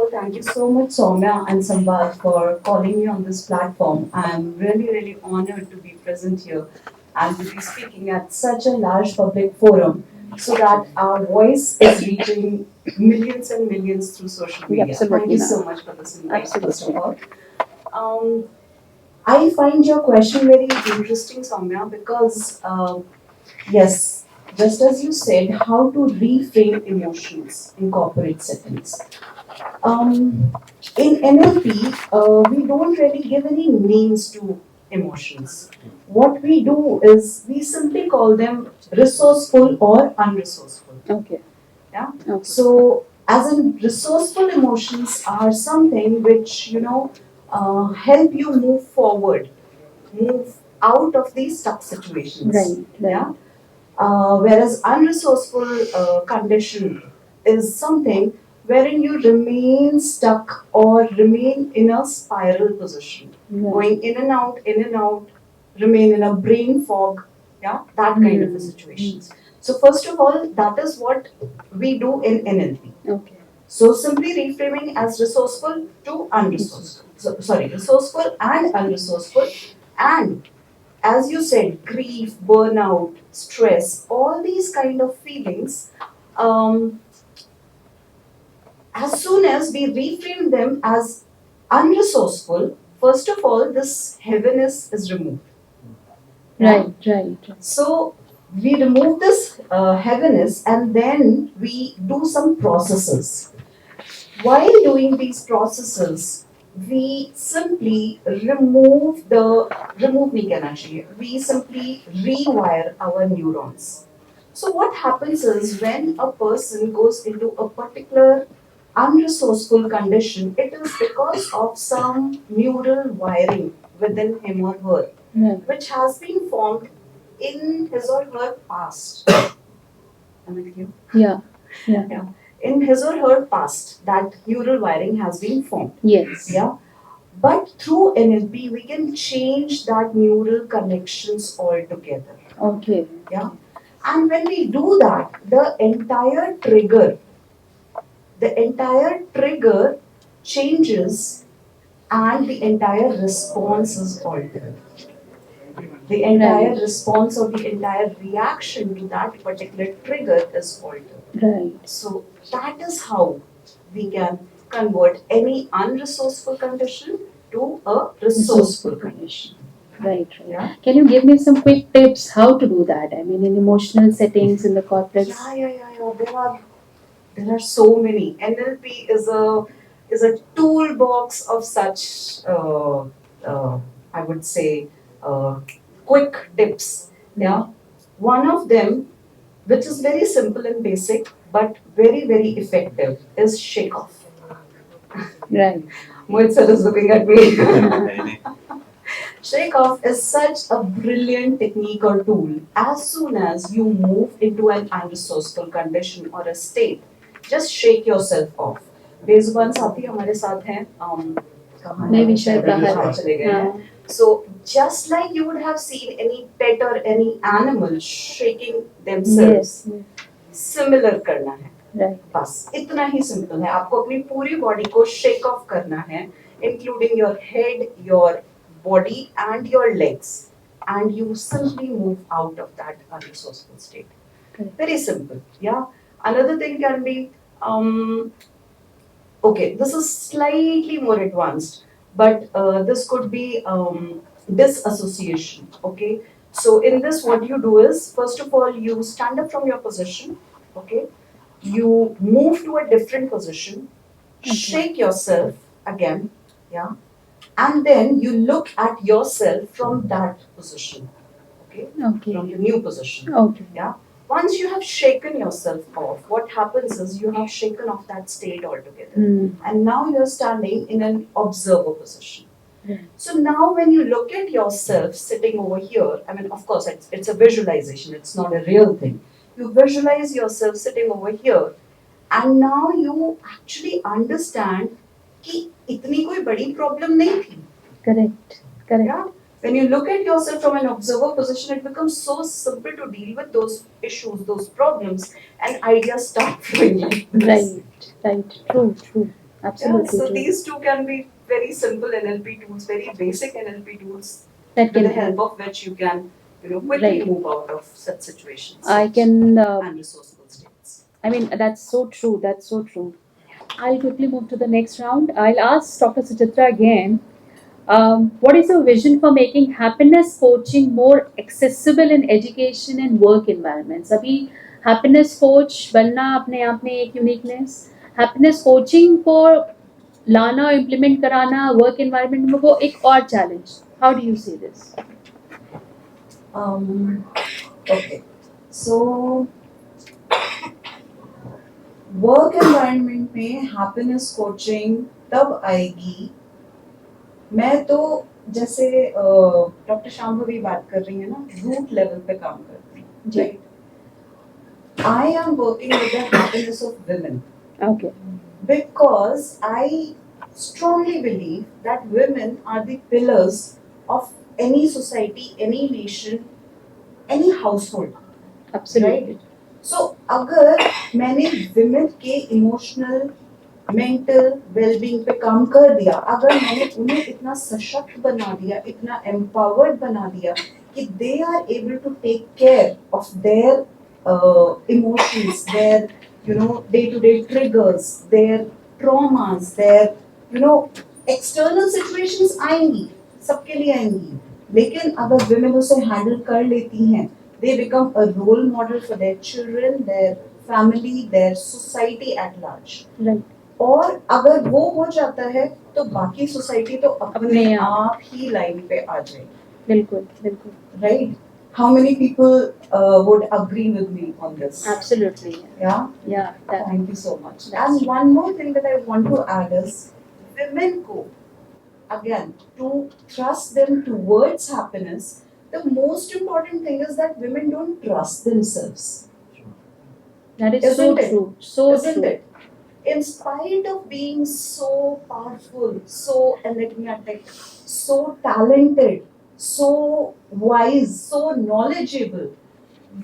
all, thank you so much, Soumya and Sambal, for calling me on this platform. I'm really, really honored to be present here and to be speaking at such a large public forum so that our voice is reaching millions and millions through social media. Absolutely, Thank you ma'am. so much for this invite, first of Absolutely. all. Um, I find your question very interesting, Soumya, because yes, just as you said, how to reframe emotions in corporate settings. Um, in NLP, we don't really give any names to emotions. What we do is we simply call them resourceful or unresourceful. Okay. Yeah. Okay. So, as in resourceful emotions are something which help you move forward, move out of these stuck situations. Right. Right. Yeah. Whereas unresourceful condition is something wherein you remain stuck or remain in a spiral position, Right. going in and out, remain in a brain fog, yeah, that kind of a situations. So first of all, that is what we do in NLP. Okay. So simply reframing as resourceful to unresourceful. So, sorry, resourceful and unresourceful, and as you said, grief, burnout, stress, all these kind of feelings, um, as soon as we reframe them as unresourceful, first of all, this heaviness is removed. Right. Right. So we remove this heaviness and then we do some processes. While doing these processes, we simply remove the energy. We simply rewire our neurons. So what happens is when a person goes into a particular unresourceful condition, it is because of some neural wiring within him or her, Right. which has been formed in his or her past. Am I with you? Yeah. Yeah. Yeah. In his or her past, that neural wiring has been formed. Yes. Yeah. But through NLP, we can change that neural connections altogether. Okay. Yeah. And when we do that, the entire trigger changes and the entire response is altered. The entire Right. response or the entire reaction to that particular trigger is altered. Right. So that is how we can convert any unresourceful condition to a resourceful condition. Right. Right. Yeah. Can you give me some quick tips how to do that? I mean, in emotional settings in the corporates. Yeah. There are so many. NLP is a toolbox of such I would say quick tips. Yeah. One of them, which is very simple and basic but very very effective, is shake off. Right. Mohit sir is looking at me. Shake off is such a brilliant technique or tool. As soon as you move into an unresourceful condition or a state, just shake yourself off. बेजुबान साथी हमारे साथ हैं कहाँ नहीं हैं? भी शायद बाहर बाहर चले गए हैं. So just like you would have seen any pet or any animal shaking themselves, similar करना है. Right. बस इतना ही सिंपल है. आपको अपनी पूरी बॉडी को शेक ऑफ करना है, including your head, your body and your legs, and you simply move out of that unresourceful state. Correct. Very simple. Yeah. Another thing can be okay, this is slightly more advanced, but this could be disassociation. Okay. So in this, what you do is, first of all, you stand up from your position. Okay. You move to a different position, shake yourself again, yeah, and then you look at yourself from that position, okay, Okay. from the new position. Okay. Yeah. Once you have shaken yourself off, what happens is you have shaken off that state altogether, and now you're standing in an observer position. So now when you look at yourself sitting over here, I mean, of course, it's a visualization, it's not a real thing. You visualize yourself sitting over here, and now you actually understand कि इतनी कोई बड़ी problem नहीं थी. Correct. Correct. Yeah? When you look at yourself from an observer position, it becomes so simple to deal with those issues, those problems, and ideas start flowing like this. Right. Right. True. True. Absolutely so true. these two can be very simple NLP tools, very basic NLP tools, That with the can help help. of which you can, quickly Right. move out of such situations I can. and resourceful states. I mean, that's so true. That's so true. I'll quickly move to the next round. I'll ask Dr. Suchitra again. What is your vision for making happiness coaching more accessible in education and work environments? अभी happiness coach बनना अपने आप में एक uniqueness. Happiness coaching को लाना implement कराना work environment में वो एक और challenge. How do you see this? Okay, so work environment में हैप्पीनेस कोचिंग तब आएगी, मैं तो जैसे डॉक्टर शांभवी बात कर रही है ना, रूट लेवल पे काम करती हूँ, जी. Right. I am working with the happiness of women Okay. because I strongly believe that women are the pillars of any society, any nation, any household. Absolutely. So अगर मैंने women के emotional mental wellbeing पे काम कर दिया, अगर मैंने उन्हें इतना सशक्त बना दिया, इतना एम्पावर्ड बना दिया कि they are able to take care of their emotions, their day to day triggers, their traumas, their external situations आएंगी, सबके लिए आएंगी, लेकिन अगर विमेन उसे हैंडल कर लेती हैं, they become a role model for their children, their family, their society at large. Right. और अगर वो हो जाता है तो बाकी सोसाइटी तो अपने आप ही लाइन पे आ जाएगी. बिल्कुल बिल्कुल. Right? How many people would agree with me on this? Absolutely. Yeah? Yeah. Thank you so much. And one more thing that I want to add is women को, again, to thrust them towards happiness, the most important thing is that women don't trust themselves. That is Isn't so it? true. So Isn't true. it? In spite of being so powerful, so enigmatic, so talented, so wise, so knowledgeable,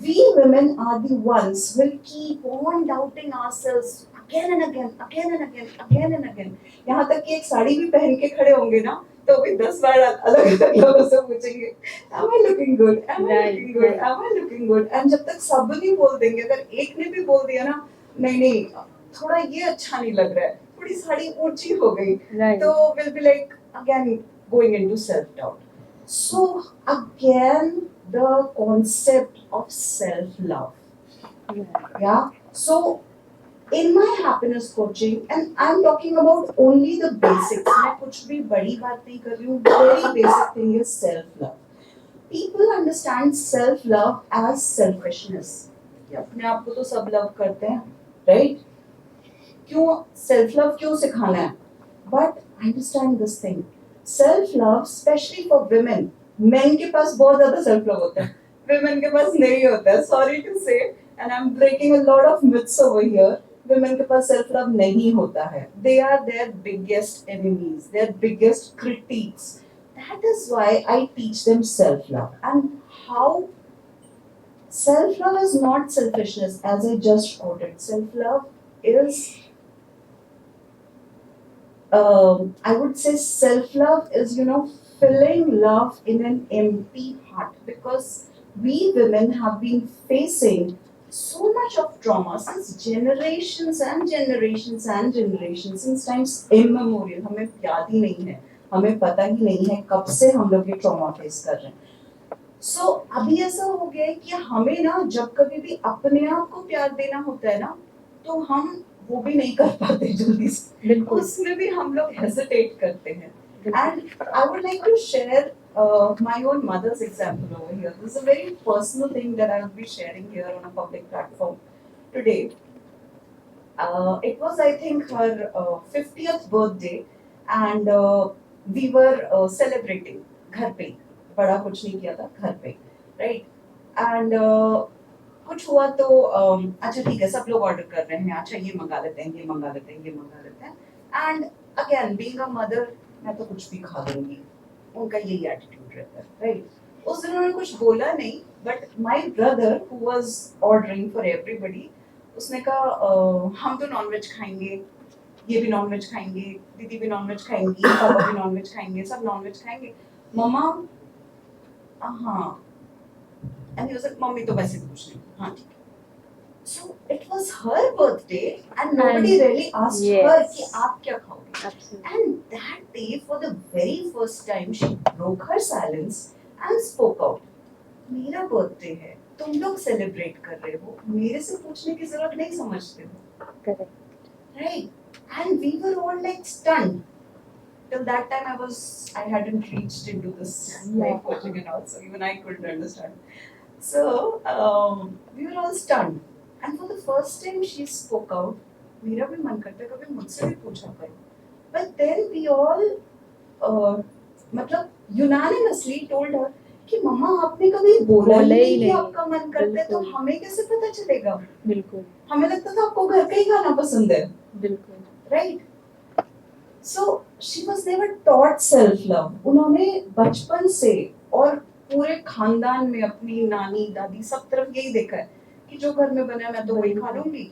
we women are the ones who will keep on doubting ourselves again and again, again and again, again and again. यहाँ तक कि एक साड़ी भी पहन के खड़े होंगे ना, तो भी 10 बार अलग अलग लोगों से पूछेंगे, Am I looking good? Am I looking good? Am I looking good? And जब तक सब नहीं बोल देंगे, अगर एक ने भी बोल दिया ना, नहीं नहीं, थोड़ा ये अच्छा नहीं लग रहा है, थोड़ी साड़ी ऊंची हो गई, तो we'll be like again going into self-doubt. So again, the concept of self-love. Yeah. So in my happiness coaching, and I'm talking about only the basics. मैं कुछ भी बड़ी बात नहीं कर रही हूँ. Very basic thing is self-love. People understand self-love as selfishness. अपने आप को तो सब love करते हैं, right? क्यों self-love क्यों सिखाना है? But understand this thing. Self-love, especially for women, men के पास बहुत ज़्यादा self-love होता है. Women के पास नहीं होता है. Sorry to say, and I'm breaking a lot of myths over here. Women के पास self-love नहीं होता है. They are their biggest enemies, their biggest critiques. That is why I teach them self-love. And how self-love is not selfishness, as I just quoted. Self-love is I would say self-love is, filling love in an empty heart, because we women have been facing so much of trauma since generations and generations and generations, since times immemorial. हमें याद ही नहीं है, हमें पता ही नहीं है कब से हम लोग ये trauma face कर रहे हैं. So अभी ऐसा हो गया है कि हमें ना जब कभी भी अपने आप को प्यार देना होता है ना, तो हम वो भी नहीं कर पाते जल्दी से, उसमें भी हम लोग हेजिटेट करते हैं. And I would like to share my own mother's example over here. This is a very personal thing that I will be sharing here on a public platform today. It was, I think, her 50th birthday, and we were celebrating घर पे, बड़ा कुछ नहीं किया था, घर पे, right? And कुछ हुआ तो अच्छा ठीक है, सब लोग ऑर्डर कर रहे हैं, अच्छा ये मंगा लेते हैं, ये मंगा लेते हैं, ये मंगा लेते हैं. And again being a mother, मैं तो कुछ भी खा लूंगी, उनका यही एटीट्यूड रहता है, राइट? उस दिन उन्होंने कुछ बोला नहीं, but my brother who was ordering for everybody, उसने कहा हम तो नॉनवेज खाएंगे, ये भी नॉनवेज खाएंगे, दीदी भी नॉनवेज खाएंगी, पापा भी नॉनवेज खाएंगे, सब नॉनवेज खाएंगे, मम्मा हाँ, and he was like mummy तो वैसे कुछ नहीं, हाँ ठीक है. So it was her birthday and nobody really asked yes. her कि आप क्या खाओगे. Absolutely. And that day, for the very first time, she broke her silence and spoke out. मेरा बर्थडे है, तुम लोग सेलिब्रेट कर रहे हो, मेरे से पूछने की जरूरत नहीं समझते हो. Correct. Right? And we were all like stunned. Till that time, I hadn't reached into this life coaching and also even I couldn't understand. So we were all stunned. And for the first time, she spoke out. मेरा भी मन करता है कभी मुझसे भी पूछा करो. But then we all मतलब unanimously told her कि मम्मा आपने कभी बोला ही नहीं कि आपका मन करता है तो हमें कैसे पता चलेगा. बिल्कुल. हमें लगता था आपको घर का ही खाना पसंद है. बिल्कुल. Right? So she was never taught self love. उन्होंने बचपन से और पूरे खानदान में अपनी नानी दादी सब तरफ यही देखा है कि जो घर में बना है मैं तो वही खा लूंगी.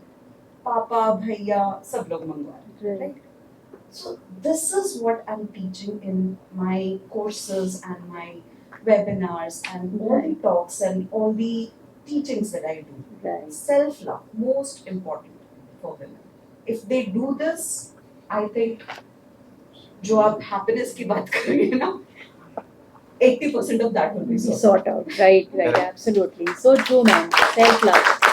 पापा भैया सब लोग मंगवा रहे हैं. Right? So this is what I'm teaching in my courses and my webinars and all the talks and all the teachings that I do. Right. Self love, most important for women. If they do this, I think जो आप happiness की बात कर रही है ना, 80% of that will be Sort out. Right. Absolutely. So true, man. Self love.